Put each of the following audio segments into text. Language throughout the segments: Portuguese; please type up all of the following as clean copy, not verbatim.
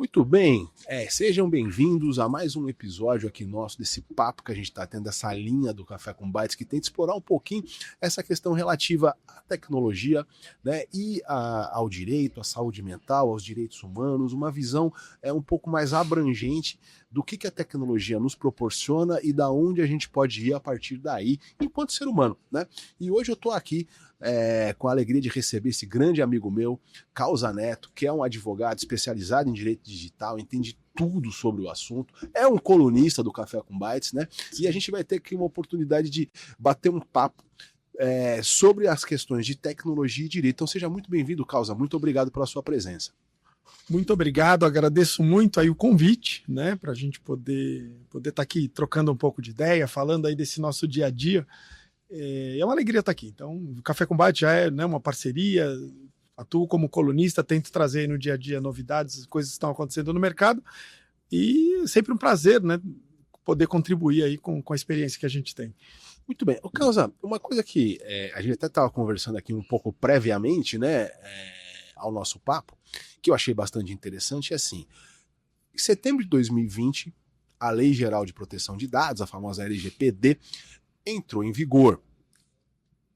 Muito bem, sejam bem-vindos a mais um episódio aqui nosso desse papo que a gente está tendo, dessa linha do Café com Bytes, que tenta explorar um pouquinho essa questão relativa à tecnologia, né, e ao direito, à saúde mental, aos direitos humanos, uma visão um pouco mais abrangente do que a tecnologia nos proporciona e da onde a gente pode ir a partir daí, enquanto ser humano, né? E hoje eu estou aqui com a alegria de receber esse grande amigo meu, Causa Neto, que é um advogado especializado em direito digital, entende tudo sobre o assunto, é um colunista do Café com Bytes, né? E a gente vai ter aqui uma oportunidade de bater um papo sobre as questões de tecnologia e direito. Então seja muito bem-vindo, Causa, muito obrigado pela sua presença. Muito obrigado, agradeço muito aí o convite, né, para a gente poder estar aqui trocando um pouco de ideia, falando aí desse nosso dia a dia. É uma alegria estar aqui. Então, o Café com Bytes já é, né, uma parceria, atuo como colunista, tento trazer no dia a dia novidades, coisas que estão acontecendo no mercado, e sempre um prazer, né, poder contribuir aí com a experiência que a gente tem. Muito bem. Ô, Causa, uma coisa que a gente até estava conversando aqui um pouco previamente, né, ao nosso papo, que eu achei bastante interessante, é assim, em setembro de 2020, a Lei Geral de Proteção de Dados, a famosa LGPD, entrou em vigor.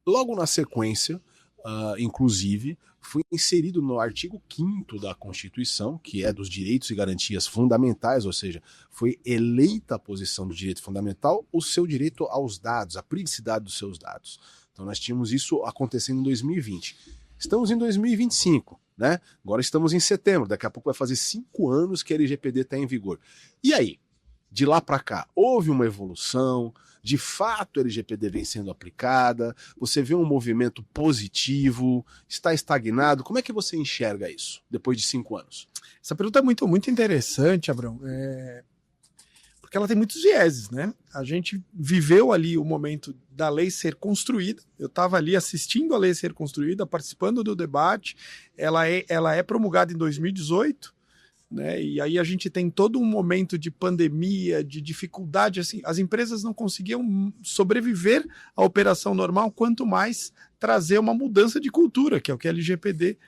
Logo na sequência, inclusive, foi inserido no artigo 5º da Constituição, que é dos direitos e garantias fundamentais, ou seja, foi eleita a posição do direito fundamental o seu direito aos dados, a privacidade dos seus dados. Então nós tínhamos isso acontecendo em 2020. Estamos em 2025, né? Agora estamos em setembro, daqui a pouco vai fazer 5 anos que a LGPD está em vigor. E aí? De lá para cá, houve uma evolução, de fato a LGPD vem sendo aplicada, você vê um movimento positivo, está estagnado, como é que você enxerga isso, depois de 5 anos? Essa pergunta é muito, muito interessante, Abrão, porque ela tem muitos vieses, né? A gente viveu ali o momento da lei ser construída, eu estava ali assistindo a lei ser construída, participando do debate, ela é promulgada em 2018, né? E aí a gente tem todo um momento de pandemia, de dificuldade, assim, as empresas não conseguiam sobreviver à operação normal, quanto mais trazer uma mudança de cultura, que é o que é LGPD.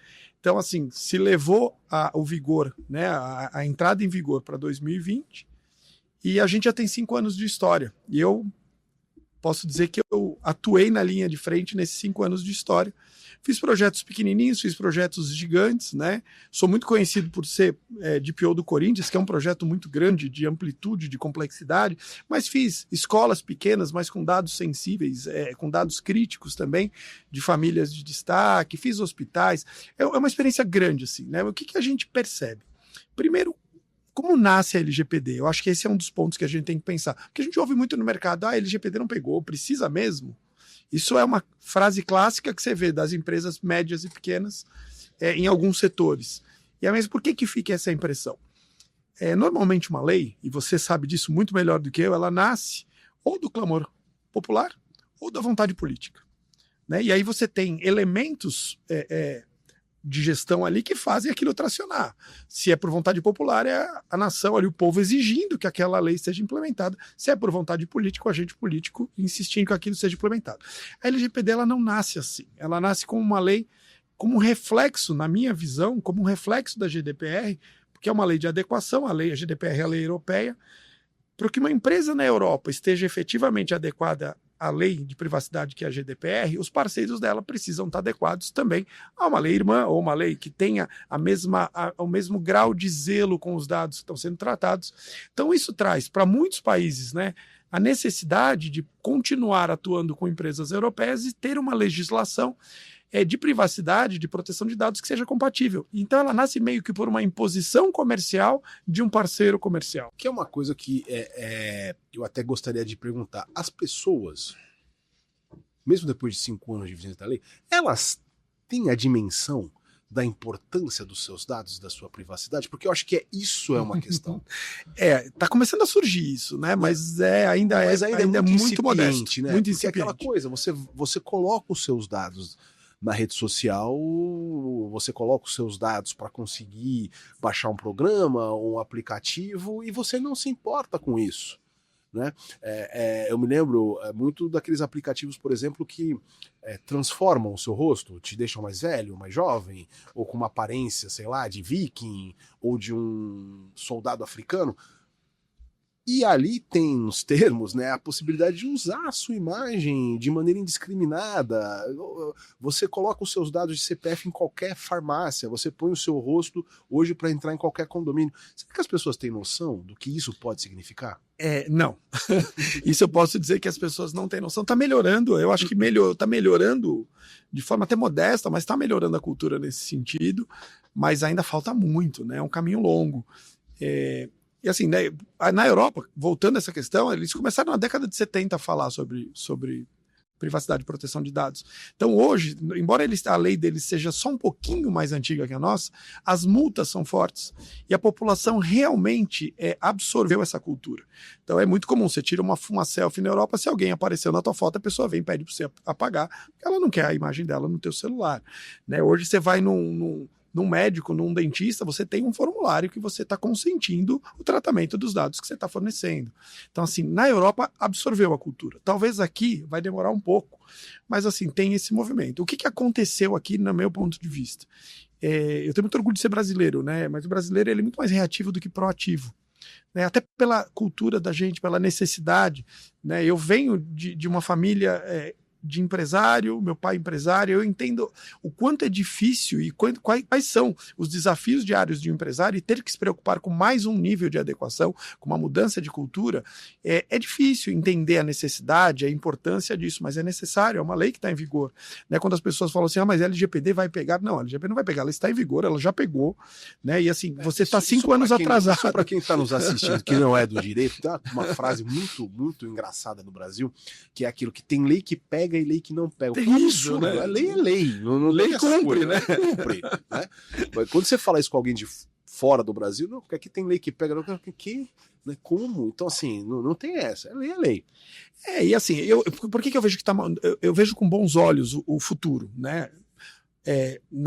Então, assim, se levou o vigor, né, a entrada em vigor para 2020, e a gente já tem 5 anos de história. E eu posso dizer que eu atuei na linha de frente nesses 5 anos de história. Fiz projetos pequenininhos, fiz projetos gigantes, né? Sou muito conhecido por ser DPO do Corinthians, que é um projeto muito grande, de amplitude, de complexidade, mas fiz escolas pequenas, mas com dados sensíveis, com dados críticos também, de famílias de destaque, fiz hospitais. É uma experiência grande, assim, né? O que a gente percebe? Primeiro, como nasce a LGPD? Eu acho que esse é um dos pontos que a gente tem que pensar. Porque a gente ouve muito no mercado, a LGPD não pegou, precisa mesmo? Isso é uma frase clássica que você vê das empresas médias e pequenas em alguns setores. E mesmo por que fica essa impressão? Normalmente uma lei, e você sabe disso muito melhor do que eu, ela nasce ou do clamor popular ou da vontade política, né? E aí você tem elementos de gestão ali que fazem aquilo tracionar. Se é por vontade popular, é a nação ali, o povo exigindo que aquela lei seja implementada. Se é por vontade política, o agente político insistindo que aquilo seja implementado. A LGPD, ela não nasce assim. Ela nasce como uma lei, como um reflexo, na minha visão, como um reflexo da GDPR, porque é uma lei de adequação, a GDPR é a lei europeia, para que uma empresa na Europa esteja efetivamente adequada a lei de privacidade, que é a GDPR, os parceiros dela precisam estar adequados também a uma lei irmã ou uma lei que tenha o mesmo grau de zelo com os dados que estão sendo tratados. Então isso traz para muitos países, né, a necessidade de continuar atuando com empresas europeias e ter uma legislação de privacidade, de proteção de dados que seja compatível. Então ela nasce meio que por uma imposição comercial de um parceiro comercial. Que é uma coisa que eu até gostaria de perguntar. As pessoas, mesmo depois de 5 anos de vigência da lei, elas têm a dimensão da importância dos seus dados e da sua privacidade? Porque eu acho que isso é uma questão. Tá começando a surgir isso, né? Mas ainda é muito modesto, né? Muito Porque é aquela coisa, você coloca os seus dados na rede social, você coloca os seus dados para conseguir baixar um programa, um aplicativo, e você não se importa com isso, né? Eu me lembro muito daqueles aplicativos, por exemplo, que transformam o seu rosto, te deixam mais velho, mais jovem, ou com uma aparência, sei lá, de viking, ou de um soldado africano. E ali tem nos termos, né, a possibilidade de usar a sua imagem de maneira indiscriminada. Você coloca os seus dados de CPF em qualquer farmácia, você põe o seu rosto hoje para entrar em qualquer condomínio. Será que as pessoas têm noção do que isso pode significar? Não. Isso eu posso dizer que as pessoas não têm noção. Está melhorando, eu acho que está melhorando de forma até modesta, mas está melhorando a cultura nesse sentido, mas ainda falta muito, né? É um caminho longo. E assim, né, na Europa, voltando a essa questão, eles começaram na década de 70 a falar sobre privacidade e proteção de dados. Então hoje, embora a lei deles seja só um pouquinho mais antiga que a nossa, as multas são fortes e a população realmente absorveu essa cultura. Então é muito comum, você tira uma selfie na Europa, se alguém apareceu na tua foto, a pessoa vem e pede para você apagar, porque ela não quer a imagem dela no teu celular. Né? Hoje você vai num médico, num dentista, você tem um formulário que você está consentindo o tratamento dos dados que você está fornecendo. Então, assim, na Europa absorveu a cultura. Talvez aqui vai demorar um pouco, mas assim, tem esse movimento. O que aconteceu aqui, no meu ponto de vista? Eu tenho muito orgulho de ser brasileiro, né? Mas o brasileiro ele é muito mais reativo do que proativo. Né? Até pela cultura da gente, pela necessidade. Né? Eu venho de uma família de empresário, meu pai empresário, eu entendo o quanto é difícil e quais são os desafios diários de um empresário e ter que se preocupar com mais um nível de adequação, com uma mudança de cultura. É difícil entender a necessidade, a importância disso, mas é necessário, é uma lei que está em vigor. Né? Quando as pessoas falam assim, mas a LGPD vai pegar, não, a LGPD não vai pegar, ela está em vigor, ela já pegou, né? E assim, você está 5 anos atrasado. Só para quem está nos assistindo, que não é do direito, tem uma frase muito, muito engraçada no Brasil, que é aquilo que tem lei que pega e lei que não pega. Terrível, né? A lei é lei. Não lei cumpre, coisa, né? Cumpre, né? Mas quando você fala isso com alguém de fora do Brasil, não, porque aqui tem lei que pega, não, que, né? Como? Então, assim, não tem essa. Lei é lei. E assim, por que eu vejo que tá mal? Eu vejo com bons olhos o futuro, né?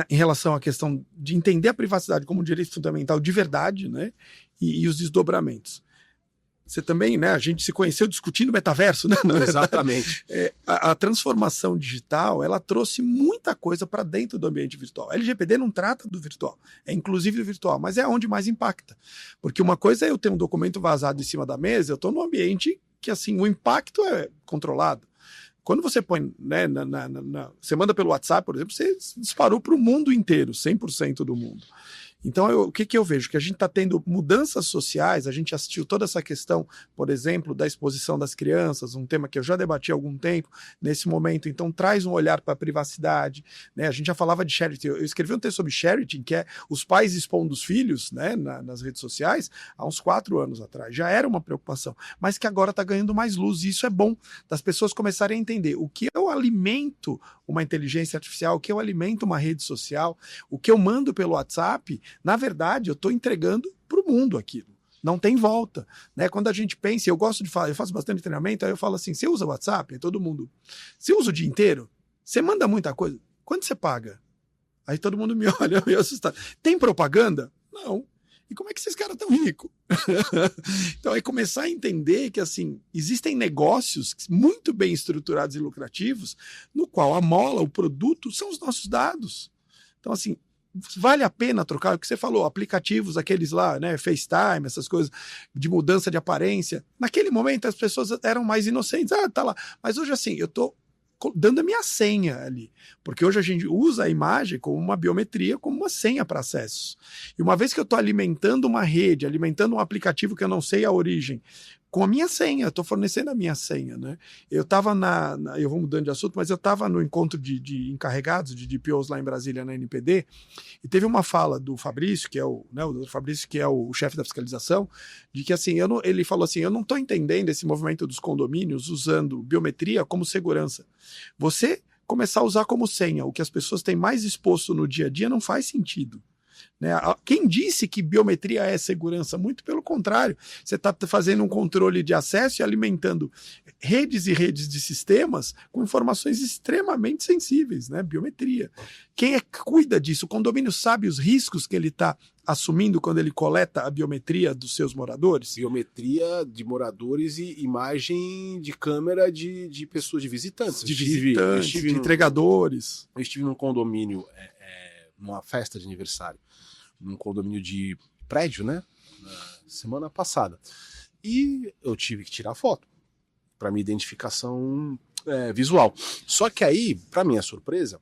Em relação à questão de entender a privacidade como um direito fundamental de verdade, né? E os desdobramentos. Você também, né? A gente se conheceu discutindo metaverso, né? Exatamente. A transformação digital, ela trouxe muita coisa para dentro do ambiente virtual. A LGPD não trata do virtual, é inclusive do virtual, mas é onde mais impacta. Porque uma coisa é eu ter um documento vazado em cima da mesa, eu estou num ambiente que, assim, o impacto é controlado. Quando você põe, né, você manda pelo WhatsApp, por exemplo, você disparou para o mundo inteiro, 100% do mundo. Então, o que eu vejo? Que a gente está tendo mudanças sociais, a gente assistiu toda essa questão, por exemplo, da exposição das crianças, um tema que eu já debati há algum tempo, nesse momento, então traz um olhar para a privacidade, né? A gente já falava de sharing, eu escrevi um texto sobre sharing, que é os pais expondo os filhos, né, nas redes sociais, há uns 4 anos atrás, já era uma preocupação, mas que agora está ganhando mais luz, e isso é bom, das pessoas começarem a entender o que eu alimento uma inteligência artificial, o que eu alimento uma rede social, o que eu mando pelo WhatsApp, na verdade, eu estou entregando para o mundo aquilo. Não tem volta. Né? Quando a gente pensa, eu gosto de falar, eu faço bastante treinamento, aí eu falo assim, você usa o WhatsApp? Aí todo mundo, você usa o dia inteiro? Você manda muita coisa? Quanto você paga? Aí todo mundo me olha meio assustado. Tem propaganda? Não. E como é que esses caras estão ricos? Então, aí começar a entender que, assim, existem negócios muito bem estruturados e lucrativos, no qual a mola, o produto, são os nossos dados. Então, assim, vale a pena trocar o que você falou, aplicativos, aqueles lá, né, FaceTime, essas coisas de mudança de aparência. Naquele momento as pessoas eram mais inocentes, tá lá. Mas hoje, assim, eu tô dando a minha senha ali, porque hoje a gente usa a imagem como uma biometria, como uma senha para acessos. E uma vez que eu estou alimentando uma rede, alimentando um aplicativo que eu não sei a origem, com a minha senha, eu estou fornecendo a minha senha, né? Eu estava eu vou mudando de assunto, mas eu estava no encontro de encarregados de DPOs lá em Brasília, na NPD, e teve uma fala do Fabrício, que é o Dr. Fabrício, que é o chefe da fiscalização, de que, assim, ele falou assim, eu não estou entendendo esse movimento dos condomínios usando biometria como segurança. Você começar a usar como senha o que as pessoas têm mais exposto no dia a dia não faz sentido. Né? Quem disse que biometria é segurança? Muito pelo contrário. Você está fazendo um controle de acesso e alimentando redes e redes de sistemas com informações extremamente sensíveis, né? Biometria. Quem é que cuida disso? O condomínio sabe os riscos que ele está assumindo quando ele coleta a biometria dos seus moradores? Biometria de moradores e imagem de câmera de pessoas, de visitantes. De entregadores. Eu estive num condomínio, numa festa de aniversário, num condomínio de prédio, né? Semana passada. E eu tive que tirar foto para minha identificação visual. Só que aí, para minha surpresa,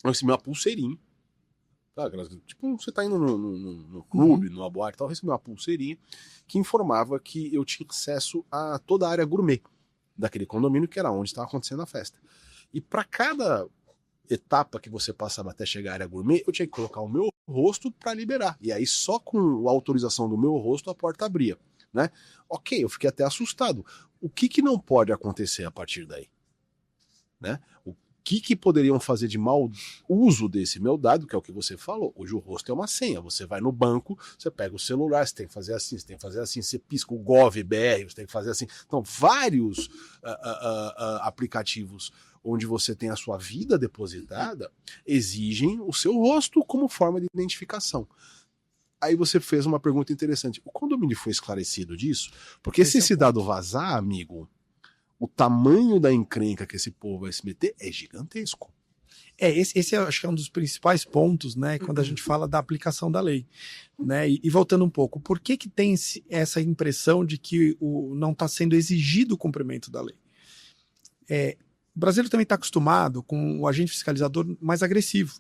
eu recebi uma pulseirinha. Tá? Tipo, você tá indo no clube, numa boate e tal, eu recebi uma pulseirinha que informava que eu tinha acesso a toda a área gourmet daquele condomínio, que era onde estava acontecendo a festa. E para cada etapa que você passava até chegar à área gourmet, eu tinha que colocar o meu rosto para liberar. E aí só com a autorização do meu rosto a porta abria, né? Ok, eu fiquei até assustado. O que não pode acontecer a partir daí? Né? O que poderiam fazer de mau uso desse meu dado, que é o que você falou. Hoje o rosto é uma senha. Você vai no banco, você pega o celular, você tem que fazer assim, você tem que fazer assim, você pisca o Gov.br, você tem que fazer assim. Então, vários aplicativos onde você tem a sua vida depositada exigem o seu rosto como forma de identificação. Aí você fez uma pergunta interessante. O condomínio foi esclarecido disso? Porque se esse dado vazar, amigo, o tamanho da encrenca que esse povo vai se meter é gigantesco. Esse eu acho que é um dos principais pontos, né, quando a gente fala da aplicação da lei. Né? E voltando um pouco, por que tem essa impressão de que não está sendo exigido o cumprimento da lei? O brasileiro também está acostumado com o agente fiscalizador mais agressivo,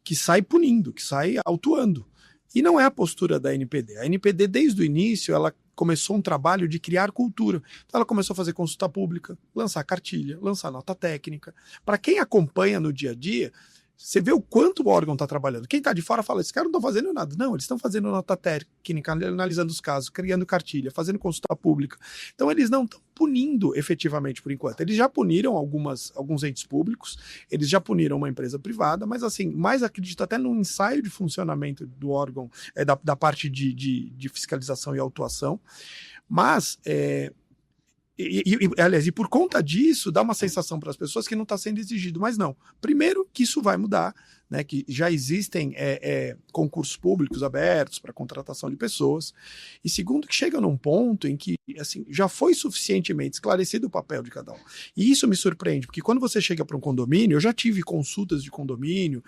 que sai punindo, que sai autuando. E não é a postura da NPD. A NPD, desde o início, ela começou um trabalho de criar cultura. Então ela começou a fazer consulta pública, lançar cartilha, lançar nota técnica. Para quem acompanha no dia a dia, você vê o quanto o órgão está trabalhando. Quem está de fora fala, esses caras não estão fazendo nada. Não, eles estão fazendo nota técnica, analisando os casos, criando cartilha, fazendo consulta pública. Então eles não estão punindo efetivamente por enquanto. Eles já puniram alguns entes públicos, eles já puniram uma empresa privada, mas assim, mais acredito até no ensaio de funcionamento do órgão, da parte de fiscalização e autuação. Mas... aliás, por conta disso, dá uma sensação para as pessoas que não está sendo exigido, mas não. Primeiro, que isso vai mudar, né, que já existem concursos públicos abertos para contratação de pessoas. E segundo, que chega num ponto em que assim, já foi suficientemente esclarecido o papel de cada um. E isso me surpreende, porque quando você chega para um condomínio, eu já tive consultas de condomínio,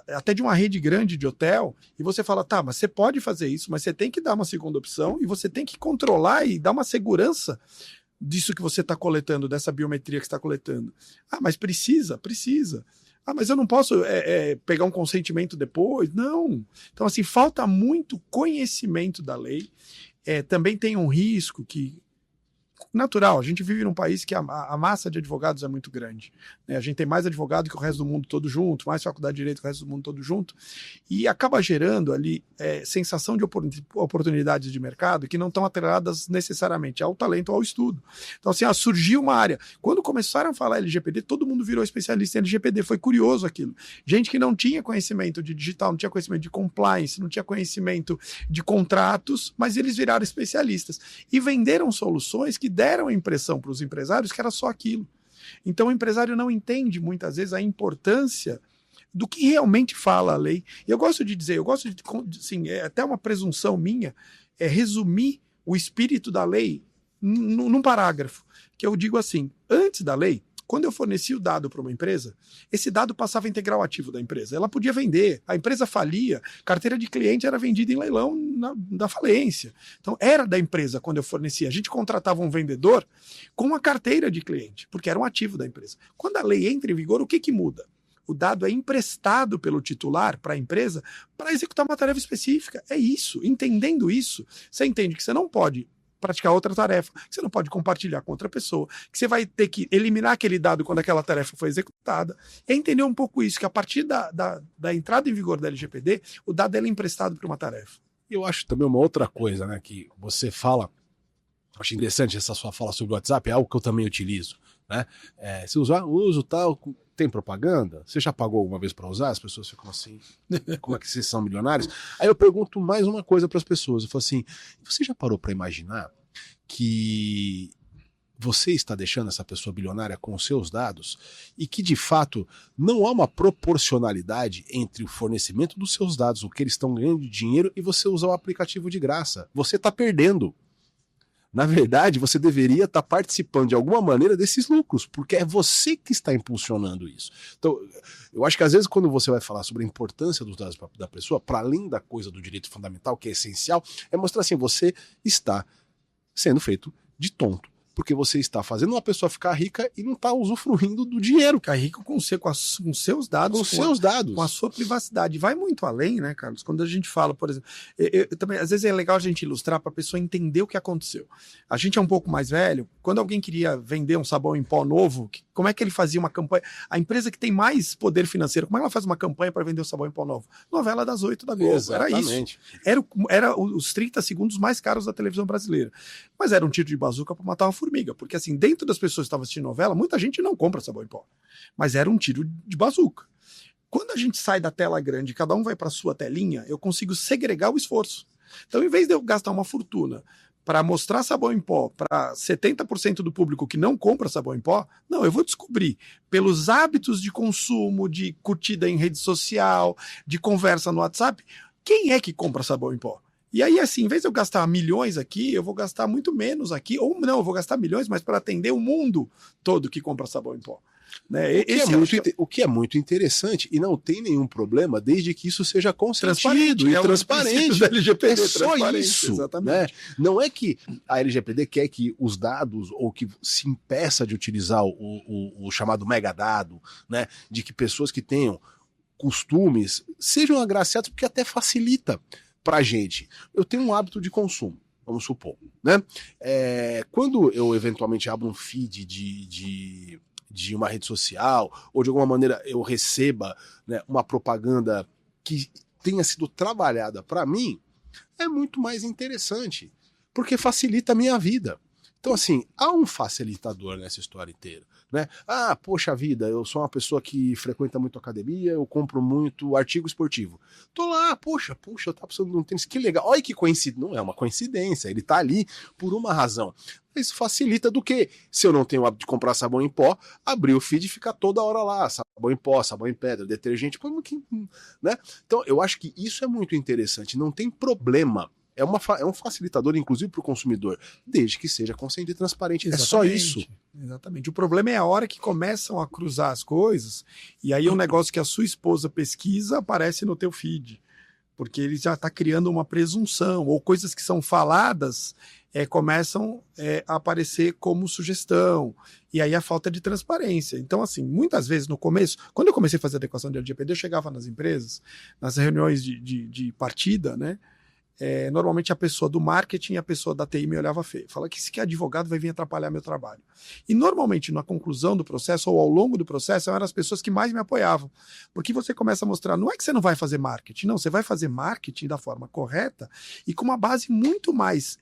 até de uma rede grande de hotel, e você fala, tá, mas você pode fazer isso, mas você tem que dar uma segunda opção e você tem que controlar e dar uma segurança disso que você está coletando, dessa biometria que está coletando. Ah, mas precisa. Ah, mas eu não posso pegar um consentimento depois? Não. Então, assim, falta muito conhecimento da lei. Também tem um risco que... natural, a gente vive num país que a massa de advogados é muito grande, né? A gente tem mais advogado que o resto do mundo todo junto, mais faculdade de direito que o resto do mundo todo junto, e acaba gerando ali sensação de oportunidades de mercado que não estão atreladas necessariamente ao talento ou ao estudo. Então assim, surgiu uma área, quando começaram a falar LGPD, todo mundo virou especialista em LGPD, foi curioso aquilo, gente que não tinha conhecimento de digital, não tinha conhecimento de compliance, não tinha conhecimento de contratos, mas eles viraram especialistas e venderam soluções que deram a impressão para os empresários que era só aquilo. Então o empresário não entende muitas vezes a importância do que realmente fala a lei. E eu gosto de dizer, assim, até uma presunção minha, resumir o espírito da lei num parágrafo, que eu digo assim, antes da lei, quando eu fornecia o dado para uma empresa, esse dado passava a integrar o ativo da empresa. Ela podia vender, a empresa falia, carteira de cliente era vendida em leilão da falência. Então, era da empresa quando eu fornecia. A gente contratava um vendedor com a carteira de cliente, porque era um ativo da empresa. Quando a lei entra em vigor, o que muda? O dado é emprestado pelo titular para a empresa para executar uma tarefa específica. É isso. Entendendo isso, você entende que você não pode praticar outra tarefa, que você não pode compartilhar com outra pessoa, que você vai ter que eliminar aquele dado quando aquela tarefa foi executada. É entender um pouco isso, que a partir da entrada em vigor da LGPD, o dado é emprestado para uma tarefa. Eu acho também uma outra coisa, né, que você fala, acho interessante essa sua fala sobre o WhatsApp, é algo que eu também utilizo. né? Se usar, uso tal, tem propaganda? Você já pagou alguma vez para usar? As pessoas ficam assim, como é que vocês são milionários? Aí eu pergunto mais uma coisa para as pessoas, eu falo assim, você já parou para imaginar que você está deixando essa pessoa bilionária com os seus dados e que, de fato, não há uma proporcionalidade entre o fornecimento dos seus dados, o que eles estão ganhando de dinheiro, e você usar o aplicativo de graça? Você está perdendo. Na verdade, você deveria estar participando de alguma maneira desses lucros, porque é você que está impulsionando isso. Então, eu acho que às vezes quando você vai falar sobre a importância dos dados da pessoa, para além da coisa do direito fundamental, que é essencial, é mostrar assim, você está sendo feito de tonto. Porque você está fazendo uma pessoa ficar rica e não está usufruindo do dinheiro. Ficar rico com seus dados. Com seus dados. Com a sua privacidade. Vai muito além, né, Carlos? Quando a gente fala, por exemplo... também, às vezes é legal a gente ilustrar para a pessoa entender o que aconteceu. A gente é um pouco mais velho. Quando alguém queria vender um sabão em pó novo, como é que ele fazia uma campanha? A empresa que tem mais poder financeiro, como é que ela faz uma campanha para vender um sabão em pó novo? Novela das 8 da Globo. Exatamente. Era isso. Era os 30 segundos mais caros da televisão brasileira. Mas era um tiro de bazuca para matar uma formiga, porque assim, dentro das pessoas que estavam assistindo novela, muita gente não compra sabão em pó, mas era um tiro de bazuca. Quando a gente sai da tela grande, cada um vai para sua telinha, eu consigo segregar o esforço. Então, em vez de eu gastar uma fortuna para mostrar sabão em pó para 70% do público que não compra sabão em pó, não, eu vou descobrir pelos hábitos de consumo, de curtida em rede social, de conversa no WhatsApp, quem é que compra sabão em pó. E aí, assim, em vez de eu gastar milhões aqui, eu vou gastar muito menos aqui, ou não, eu vou gastar milhões, mas para atender o mundo todo que compra sabão em pó. Né? O que é muito interessante e não tem nenhum problema desde que isso seja consentido e transparente. Da LGPD, é só isso. Exatamente. Né? Não é que a LGPD quer que os dados ou que se impeça de utilizar o chamado megadado, né? De que pessoas que tenham costumes sejam agraciadas, porque até facilita pra gente. Eu tenho um hábito de consumo, vamos supor, né? Quando eu eventualmente abro um feed de uma rede social, ou de alguma maneira eu receba, né, uma propaganda que tenha sido trabalhada para mim, é muito mais interessante, porque facilita a minha vida. Então, assim, há um facilitador nessa história inteira, né? Ah, poxa vida, eu sou uma pessoa que frequenta muito academia, eu compro muito artigo esportivo. Tô lá, poxa, eu tava precisando de um tênis, que legal. Olha que coincidência, não é uma coincidência, ele tá ali por uma razão. Mas facilita do que, se eu não tenho o hábito de comprar sabão em pó, abrir o feed e ficar toda hora lá, sabão em pó, sabão em pedra, detergente, né? Então, eu acho que isso é muito interessante, não tem problema. É um facilitador, inclusive, para o consumidor, desde que seja consciente e transparente. Exatamente. É só isso. Exatamente. O problema é a hora que começam a cruzar as coisas, e aí um negócio que a sua esposa pesquisa aparece no teu feed, porque ele já está criando uma presunção, ou coisas que são faladas começam a aparecer como sugestão, e aí a falta de transparência. Então, assim, muitas vezes no começo, quando eu comecei a fazer adequação de LGPD, eu chegava nas empresas, nas reuniões de partida, né? Normalmente a pessoa do marketing e a pessoa da TI me olhava feio. Fala que esse advogado vai vir atrapalhar meu trabalho. E normalmente na conclusão do processo ou ao longo do processo eram as pessoas que mais me apoiavam. Porque você começa a mostrar, não é que você não vai fazer marketing, não, você vai fazer marketing da forma correta e com uma base muito mais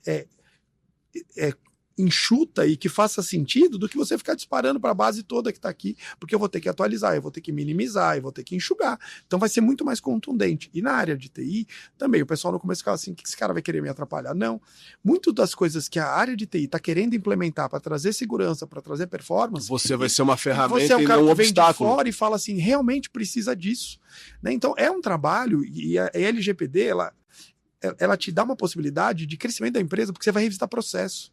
enxuta e que faça sentido do que você ficar disparando para a base toda que está aqui, porque eu vou ter que atualizar, eu vou ter que minimizar, eu vou ter que enxugar. Então vai ser muito mais contundente. E na área de TI, também, o pessoal no começo ficava assim, o que esse cara vai querer me atrapalhar? Não. Muito das coisas que a área de TI está querendo implementar para trazer segurança, para trazer performance... Você vai ser uma ferramenta você é o cara e não um que vem obstáculo. De fora e fala assim, realmente precisa disso. Né? Então é um trabalho, e a LGPD, ela te dá uma possibilidade de crescimento da empresa, porque você vai revisitar processo.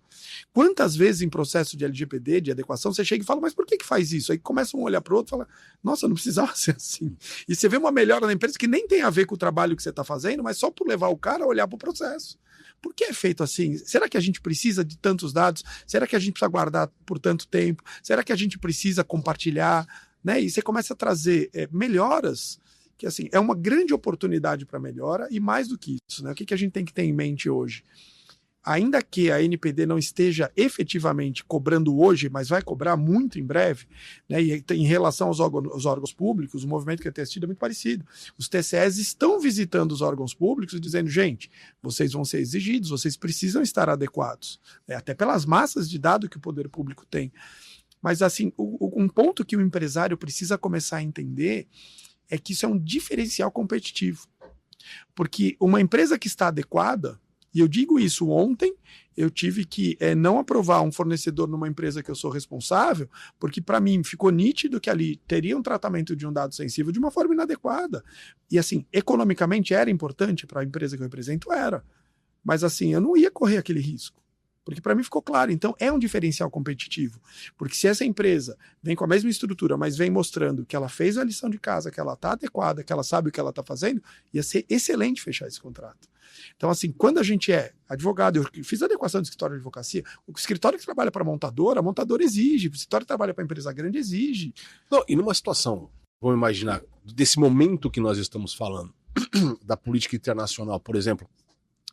Quantas vezes em processo de LGPD, de adequação, você chega e fala, mas por que faz isso? Aí começa um a olhar para o outro e fala, nossa, não precisava ser assim. E você vê uma melhora na empresa que nem tem a ver com o trabalho que você está fazendo, mas só por levar o cara a olhar para o processo. Por que é feito assim? Será que a gente precisa de tantos dados? Será que a gente precisa guardar por tanto tempo? Será que a gente precisa compartilhar? Né? E você começa a trazer melhoras que assim, é uma grande oportunidade para melhora, e mais do que isso, né? O que a gente tem que ter em mente hoje? Ainda que a NPD não esteja efetivamente cobrando hoje, mas vai cobrar muito em breve, né? E em relação aos órgãos públicos, o movimento que tem assistido é muito parecido. Os TCEs estão visitando os órgãos públicos e dizendo, gente, vocês vão ser exigidos, vocês precisam estar adequados, né? Até pelas massas de dados que o poder público tem. Mas, assim, um ponto que o empresário precisa começar a entender é que isso é um diferencial competitivo. Porque uma empresa que está adequada, e eu digo isso ontem, eu tive que não aprovar um fornecedor numa empresa que eu sou responsável, porque para mim ficou nítido que ali teria um tratamento de um dado sensível de uma forma inadequada. E assim, economicamente era importante para a empresa que eu represento? Era. Mas assim, eu não ia correr aquele risco. Porque para mim ficou claro. Então é um diferencial competitivo. Porque se essa empresa vem com a mesma estrutura, mas vem mostrando que ela fez a lição de casa, que ela está adequada, que ela sabe o que ela está fazendo, ia ser excelente fechar esse contrato. Então, assim, quando a gente é advogado, eu fiz adequação de escritório de advocacia, o escritório que trabalha para a montadora exige, o escritório que trabalha para empresa grande exige. Não, e numa situação, vamos imaginar, desse momento que nós estamos falando, da política internacional, por exemplo,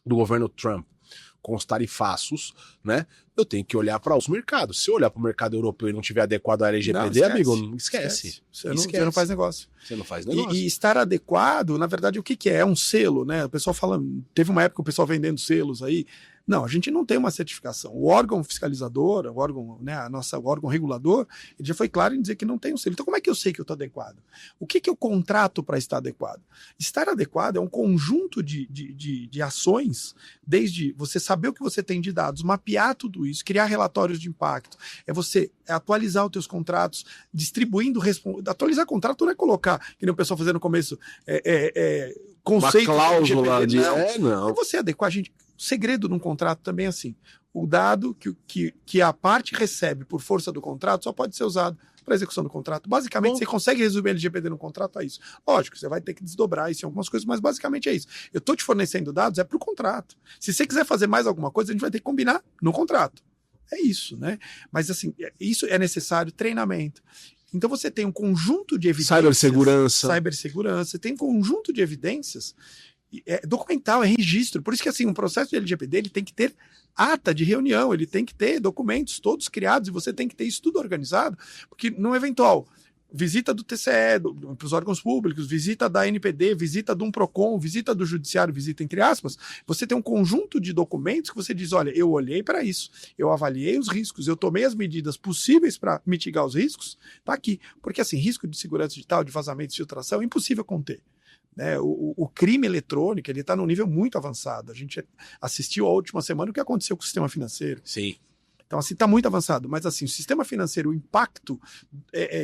do governo Trump, com os tarifaços, né? Eu tenho que olhar para os mercados. Se eu olhar para o mercado europeu e não tiver adequado à LGPD, não, amigo, não esquece. Você não faz negócio. Você não faz negócio. E estar adequado, na verdade, o que é? É um selo, né? O pessoal fala, teve uma época o pessoal vendendo selos aí. Não, a gente não tem uma certificação. O órgão fiscalizador, o órgão, né, o órgão regulador, ele já foi claro em dizer que não tem um selo. Então, como é que eu sei que eu estou adequado? O que eu contrato para estar adequado? Estar adequado é um conjunto de ações, desde você saber o que você tem de dados, mapear tudo isso, criar relatórios de impacto, é você atualizar os teus contratos, distribuindo... Atualizar contrato não é colocar, que nem o pessoal fazendo no começo, conceito... Uma cláusula de... Não. É você adequar, gente... O segredo num contrato também é assim. O dado que a parte recebe por força do contrato só pode ser usado para execução do contrato. Basicamente, você consegue resumir LGPD no contrato a isso. Lógico, você vai ter que desdobrar isso em algumas coisas, mas basicamente é isso. Eu estou te fornecendo dados, é para o contrato. Se você quiser fazer mais alguma coisa, a gente vai ter que combinar no contrato. É isso, né? Mas assim, isso é necessário treinamento. Então você tem um conjunto de evidências... Cibersegurança. Tem um conjunto de evidências... É documental, é registro. Por isso que assim, um processo de LGPD ele tem que ter ata de reunião, ele tem que ter documentos todos criados e você tem que ter isso tudo organizado, porque no eventual visita do TCE, para os órgãos públicos, visita da NPD, visita de um PROCON, visita do judiciário, visita entre aspas, você tem um conjunto de documentos que você diz, olha, eu olhei para isso, eu avaliei os riscos, eu tomei as medidas possíveis para mitigar os riscos, tá aqui. Porque assim, risco de segurança digital, de vazamento e filtração, é impossível conter. Né, o crime eletrônico ele está num nível muito avançado. A gente assistiu a última semana o que aconteceu com o sistema financeiro. Sim. Então, assim, está muito avançado. Mas, assim, o sistema financeiro, o impacto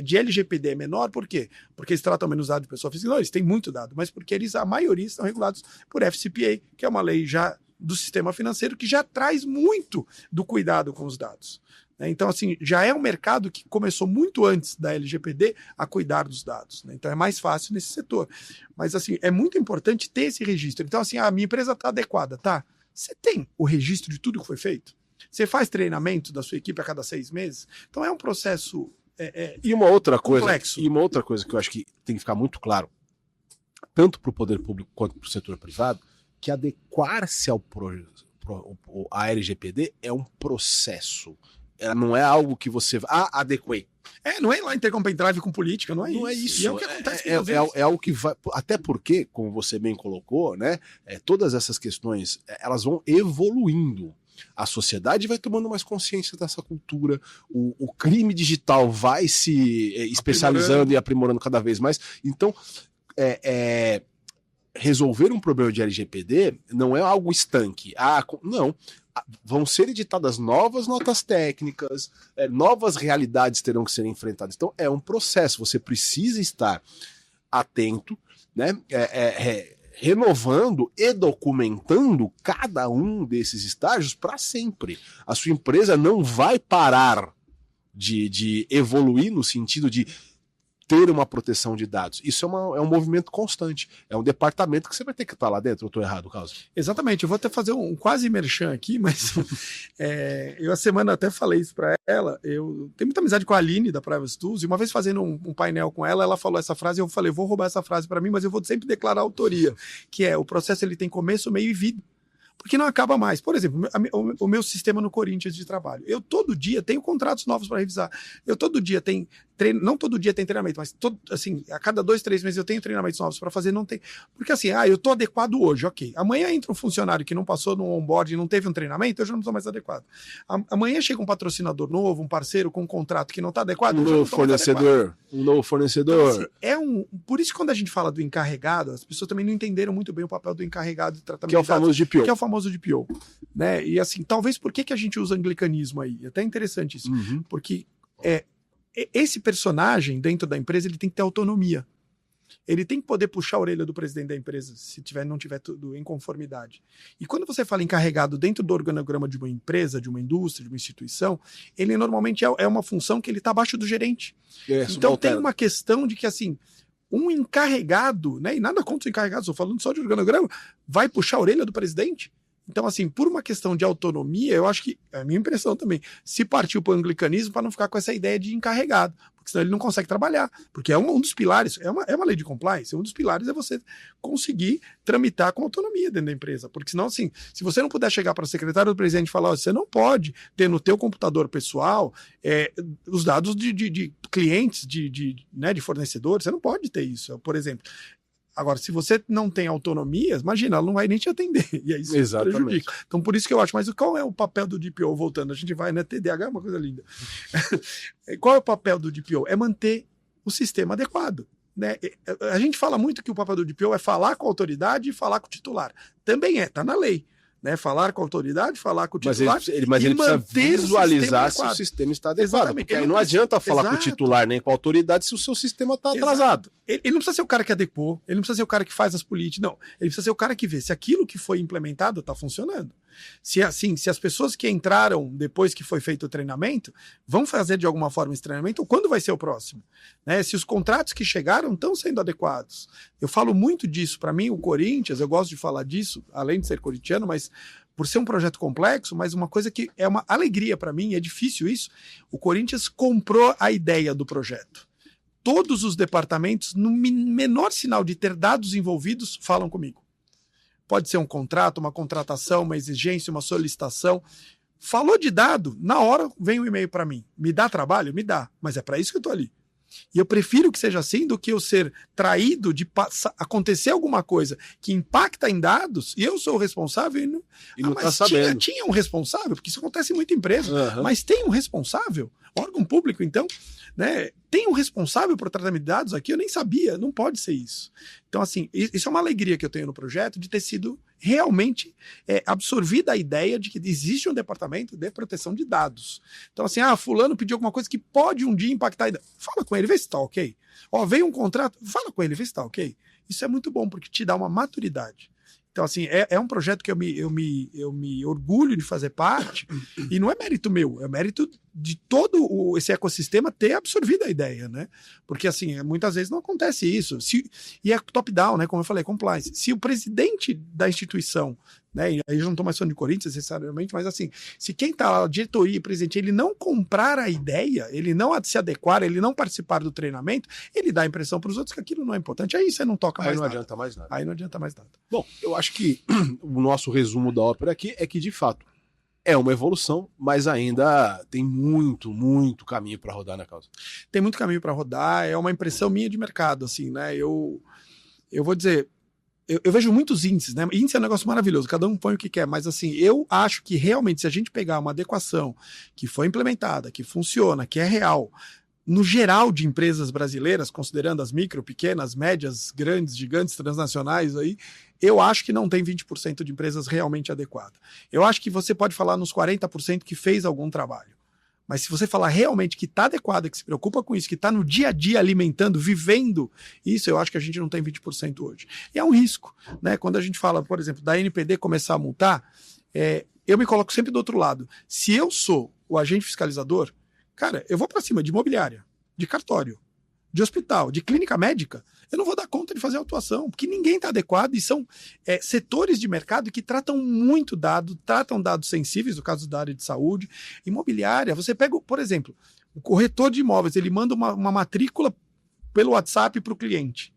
de LGPD é menor, por quê? Porque eles tratam menos dados de pessoa física. Não, eles têm muito dado, mas porque a maioria estão regulados por FCPA, que é uma lei já do sistema financeiro que já traz muito do cuidado com os dados. Então, assim, já é um mercado que começou muito antes da LGPD a cuidar dos dados. Né? Então, é mais fácil nesse setor. Mas, assim, é muito importante ter esse registro. Então, assim, a minha empresa está adequada, tá? Você tem o registro de tudo que foi feito? Você faz treinamento da sua equipe a cada 6 meses? Então, é um processo e uma outra complexo. Coisa, e uma outra coisa que eu acho que tem que ficar muito claro, tanto para o poder público quanto para o setor privado, que adequar-se à LGPD é um processo. Ela não é algo que você... adequei. Não é lá entregar um pendrive com política, não é isso. Não é isso. E é o que acontece é algo que vai... Até porque, como você bem colocou, né, todas essas questões, elas vão evoluindo. A sociedade vai tomando mais consciência dessa cultura, o crime digital vai se especializando e aprimorando cada vez mais. Então, resolver um problema de LGPD não é algo estanque. Não. Vão ser editadas novas notas técnicas, novas realidades terão que ser enfrentadas. Então é um processo, você precisa estar atento, né? Renovando e documentando cada um desses estágios para sempre. A sua empresa não vai parar de evoluir no sentido de ter uma proteção de dados. Isso é um movimento constante. É um departamento que você vai ter que estar lá dentro. Eu estou errado, Carlos? Exatamente. Eu vou até fazer um quase merchan aqui, mas eu a semana até falei isso para ela. Eu tenho muita amizade com a Aline da Privacy Tools e uma vez fazendo um painel com ela, ela falou essa frase e eu falei, vou roubar essa frase para mim, mas eu vou sempre declarar a autoria, que é o processo ele tem começo, meio e vida. Porque não acaba mais. Por exemplo, o meu sistema no Corinthians de trabalho. Eu todo dia tenho contratos novos para revisar. Eu todo dia tenho não todo dia tem treinamento, mas assim, a cada 2, 3 meses eu tenho treinamentos novos para fazer, não tem. Porque assim, eu tô adequado hoje, ok. Amanhã entra um funcionário que não passou no onboard e não teve um treinamento, eu já não sou mais adequado. Amanhã chega um patrocinador novo, um parceiro com um contrato que não tá adequado, um novo fornecedor. Então, assim, por isso que quando a gente fala do encarregado, as pessoas também não entenderam muito bem o papel do encarregado de tratamento. Que é o famoso DPO. Que é o famoso DPO. Né? E assim, talvez por que a gente usa anglicanismo aí? É até interessante isso. Porque esse personagem dentro da empresa, ele tem que ter autonomia. Ele tem que poder puxar a orelha do presidente da empresa se não tiver tudo em conformidade. E quando você fala encarregado dentro do organograma de uma empresa, de uma indústria, de uma instituição, ele normalmente é uma função que ele está abaixo do gerente. Então tem uma questão de que assim, um encarregado, né, e nada contra os encarregados, estou falando só de organograma, vai puxar a orelha do presidente? Então, assim, por uma questão de autonomia, eu acho que, é a minha impressão também, se partiu para o anglicanismo para não ficar com essa ideia de encarregado, porque senão ele não consegue trabalhar, porque é um dos pilares, é uma lei de compliance, um dos pilares é você conseguir tramitar com autonomia dentro da empresa, porque senão, assim, se você não puder chegar para o secretário do presidente e falar, você não pode ter no teu computador pessoal os dados de clientes, né, de fornecedores, você não pode ter isso, por exemplo. Agora, se você não tem autonomia, imagina, ela não vai nem te atender. E aí isso prejudica. Então, por isso que eu acho. Mas qual é o papel do DPO? Voltando, a gente vai, né? TDAH é uma coisa linda. Qual é o papel do DPO? É manter o sistema adequado. Né? A gente fala muito que o papel do DPO é falar com a autoridade e falar com o titular. Também está na lei. Né, falar com a autoridade, falar com o titular. Mas ele precisa visualizar se o sistema está adequado. Exatamente. Porque aí não adianta falar com o titular nem com a autoridade se o seu sistema está atrasado. Ele não precisa ser o cara que adequou, ele não precisa ser o cara que faz as políticas, não. Ele precisa ser o cara que vê se aquilo que foi implementado está funcionando. Se as pessoas que entraram depois que foi feito o treinamento vão fazer de alguma forma esse treinamento, ou quando vai ser o próximo? Né? Se os contratos que chegaram estão sendo adequados. Eu falo muito disso. Para mim, o Corinthians, eu gosto de falar disso, além de ser corintiano, mas por ser um projeto complexo, mas uma coisa que é uma alegria para mim, é difícil isso, o Corinthians comprou a ideia do projeto. Todos os departamentos, no menor sinal de ter dados envolvidos, falam comigo. Pode ser um contrato, uma contratação, uma exigência, uma solicitação. Falou de dado, na hora vem um e-mail para mim. Me dá trabalho? Me dá, mas é para isso que eu estou ali. E eu prefiro que seja assim do que eu ser traído de acontecer alguma coisa que impacta em dados e eu sou o responsável e não está sabendo. Tinha um responsável, porque isso acontece em muita empresa, mas tem um responsável, órgão público então, né? Tem um responsável por tratamento de dados aqui, eu nem sabia, não pode ser isso. Então assim, isso é uma alegria que eu tenho no projeto de ter sido realmente absorvida a ideia de que existe um departamento de proteção de dados. Então assim, fulano pediu alguma coisa que pode um dia impactar a ideia. Fala com ele, vê se está ok. Veio um contrato, fala com ele, vê se está ok. Isso é muito bom, porque te dá uma maturidade. Então, assim, é um projeto que eu me orgulho de fazer parte, e não é mérito meu, é mérito de todo esse ecossistema ter absorvido a ideia, né? Porque, assim, muitas vezes não acontece isso. E é top-down, né? Como eu falei, compliance. Se o presidente da instituição, né? E aí eu não estou mais falando de Corinthians necessariamente, mas assim, se quem está lá, diretoria e presidente, ele não comprar a ideia, ele não se adequar, ele não participar do treinamento, ele dá a impressão para os outros que aquilo não é importante. Aí você não toca mais nada. Aí não adianta mais nada. Aí não adianta mais nada. Bom, eu acho que o nosso resumo da ópera aqui é que, de fato, é uma evolução, mas ainda tem muito, muito caminho para rodar na causa. Tem muito caminho para rodar, é uma impressão minha de mercado, assim, né? Eu vou dizer, eu vejo muitos índices, né? Índice é um negócio maravilhoso, cada um põe o que quer, mas assim, eu acho que realmente se a gente pegar uma adequação que foi implementada, que funciona, que é real, no geral de empresas brasileiras, considerando as micro, pequenas, médias, grandes, gigantes, transnacionais aí, eu acho que não tem 20% de empresas realmente adequadas. Eu acho que você pode falar nos 40% que fez algum trabalho. Mas se você falar realmente que está adequada, que se preocupa com isso, que está no dia a dia alimentando, vivendo isso, eu acho que a gente não tem 20% hoje. E é um risco, né? Quando a gente fala, por exemplo, da NPD começar a multar, eu me coloco sempre do outro lado. Se eu sou o agente fiscalizador, cara, eu vou para cima de imobiliária, de cartório, de hospital, de clínica médica, eu não vou dar conta de fazer autuação, porque ninguém está adequado e são setores de mercado que tratam muito tratam dados sensíveis, no caso da área de saúde. Imobiliária, você pega, por exemplo, o corretor de imóveis, ele manda uma matrícula pelo WhatsApp para o cliente.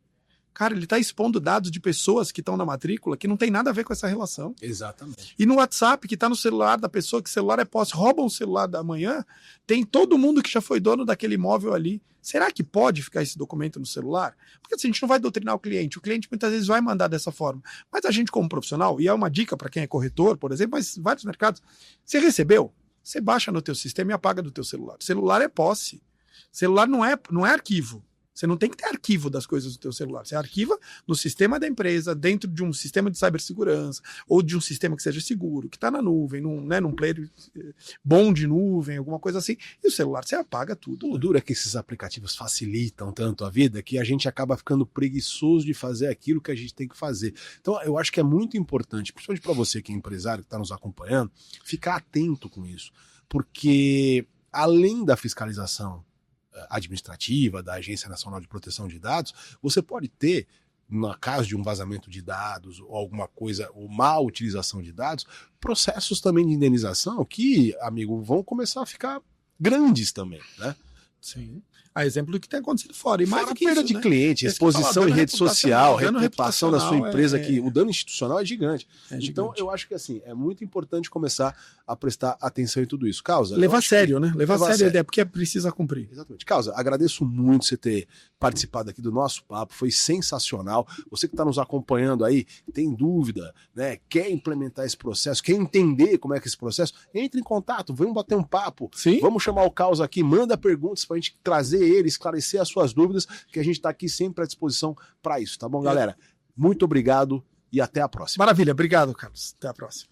Cara, ele está expondo dados de pessoas que estão na matrícula que não tem nada a ver com essa relação. Exatamente. E no WhatsApp, que está no celular da pessoa, que o celular é posse, roubam o celular da manhã, tem todo mundo que já foi dono daquele imóvel ali. Será que pode ficar esse documento no celular? Porque assim, a gente não vai doutrinar o cliente muitas vezes vai mandar dessa forma. Mas a gente como profissional, e é uma dica para quem é corretor, por exemplo, mas vários mercados, você recebeu, você baixa no teu sistema e apaga do teu celular. Celular é posse. Celular não é arquivo. Você não tem que ter arquivo das coisas do teu celular. Você arquiva no sistema da empresa, dentro de um sistema de cibersegurança, ou de um sistema que seja seguro, que está na nuvem, num player bom de nuvem, alguma coisa assim. E o celular, você apaga tudo. O duro é que esses aplicativos facilitam tanto a vida que a gente acaba ficando preguiçoso de fazer aquilo que a gente tem que fazer. Então, eu acho que é muito importante, principalmente para você que é empresário, que está nos acompanhando, ficar atento com isso. Porque, além da fiscalização administrativa, da Agência Nacional de Proteção de Dados, você pode ter, no caso de um vazamento de dados ou alguma coisa, ou má utilização de dados, processos também de indenização que, amigo, vão começar a ficar grandes também, né? Sim. A exemplo do que tem acontecido fora. E mais fora do que perda isso, de né? cliente, exposição em rede social, reputação da sua empresa, que o dano institucional é gigante. Então, eu acho que assim, é muito importante começar a prestar atenção em tudo isso. Causa. Levar a sério, né? Levar a sério a ideia, porque precisa cumprir. Exatamente. Causa, agradeço muito você ter participado aqui do nosso papo, foi sensacional. Você que está nos acompanhando aí, tem dúvida, né? Quer implementar esse processo, quer entender como é que é esse processo, entre em contato, vamos bater um papo. Sim. Vamos chamar o Causa aqui, manda perguntas pra gente trazer ele, esclarecer as suas dúvidas, que a gente está aqui sempre à disposição para isso, tá bom, galera? Muito obrigado e até a próxima. Maravilha, obrigado, Carlos. Até a próxima.